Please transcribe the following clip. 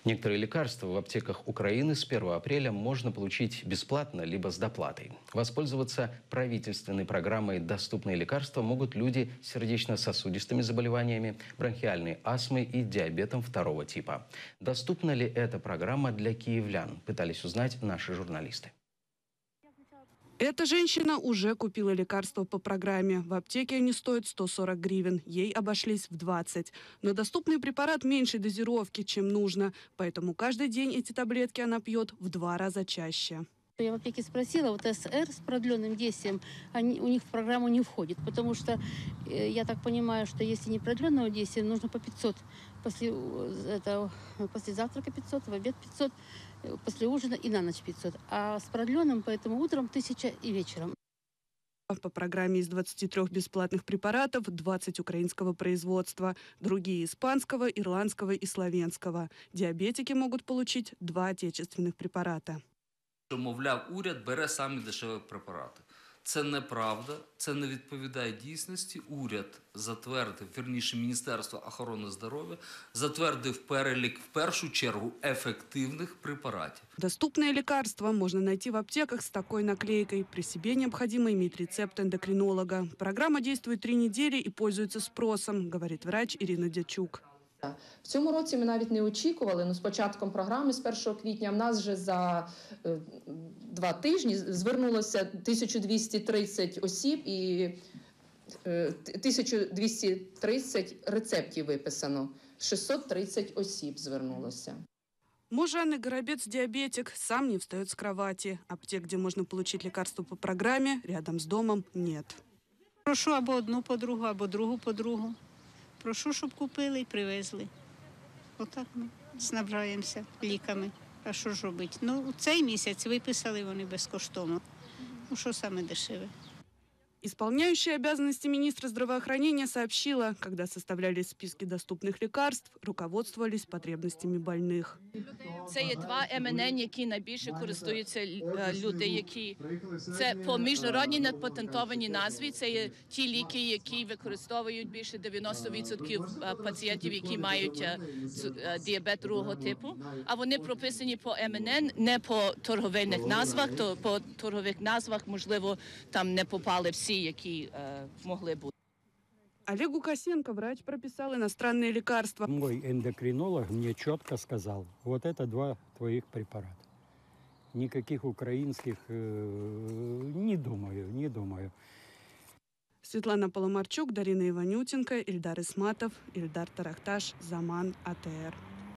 Некоторые лекарства в аптеках Украины с 1 апреля можно получить бесплатно, либо с доплатой. Воспользоваться правительственной программой «Доступные лекарства» могут люди с сердечно-сосудистыми заболеваниями, бронхиальной астмой и диабетом 2 типа. Доступна ли эта программа для киевлян, пытались узнать наши журналисты. Эта женщина уже купила лекарства по программе. В аптеке они стоят 140 гривен. Ей обошлись в 20. Но доступный препарат меньшей дозировки, чем нужно. Поэтому каждый день эти таблетки она пьет в 2 раза чаще. Я в аптеке спросила, вот СР с продленным действием, у них в программу не входит, потому что я так понимаю, что если не продленного действия, нужно по 500. После завтрака 500, в обед 500, после ужина и на ночь 500. А с продленным, поэтому утром 1000 и вечером. По программе из 23 бесплатных препаратов 20 украинского производства, другие испанского, ирландского и словенского. Диабетики могут получить 2 отечественных препарата. Мовляв, уряд бере самі дешеві препарати. Це неправда, це не відповідає дійсності. Уряд затвердив, вірніше, Міністерство охорони здоров'я затвердив перелік, в першу чергу, ефективных препаратов. Доступные лекарства можно найти в аптеках с такой наклейкой. При себе необходимо иметь рецепт эндокринолога. Программа действует 3 недели и пользуется спросом, говорит врач Ирина Дячук. В цьому році ми навіть не очікували, але з початком програми, з 1 квітня, в нас вже за 2 тижні звернулося 1230 осіб і 1230 рецептів виписано. 630 осіб звернулося. Муж Анны Горобец диабетик, сам не встает с кровати. Аптек, где можно получить лекарства по программе, рядом с домом нет. Прошу або одну подругу, або другу подругу. Прошу, щоб купили і привезли. Отак ми снабжаємося ліками. А що ж робити? Ну, цей місяць виписали вони безкоштовно. Ну, що саме дешеве? Исполняющая обязанности министра здравоохранения сообщила, когда составлялись списки доступных лекарств, руководствовались потребностями больных. Це є 2 МНН, які найбільше користуються люди, які це по міжнародній непатентованій назві. Це є ті ліки, які використовують більше 90% пацієнтів, які мають діабет 2 типу. А вони прописані по МНН, не по торговельних назвах. То по торгових назвах, можливо, там не попали всі, які могли бути. Олегу Косенко врач прописал иностранные лекарства. Мой эндокринолог мне четко сказал, вот это 2 твоих препарата. Никаких украинских не думаю. Светлана Поломарчук, Дарина Иванютенко, Ильдар Исматов, Ильдар Тарахташ, Заман, АТР.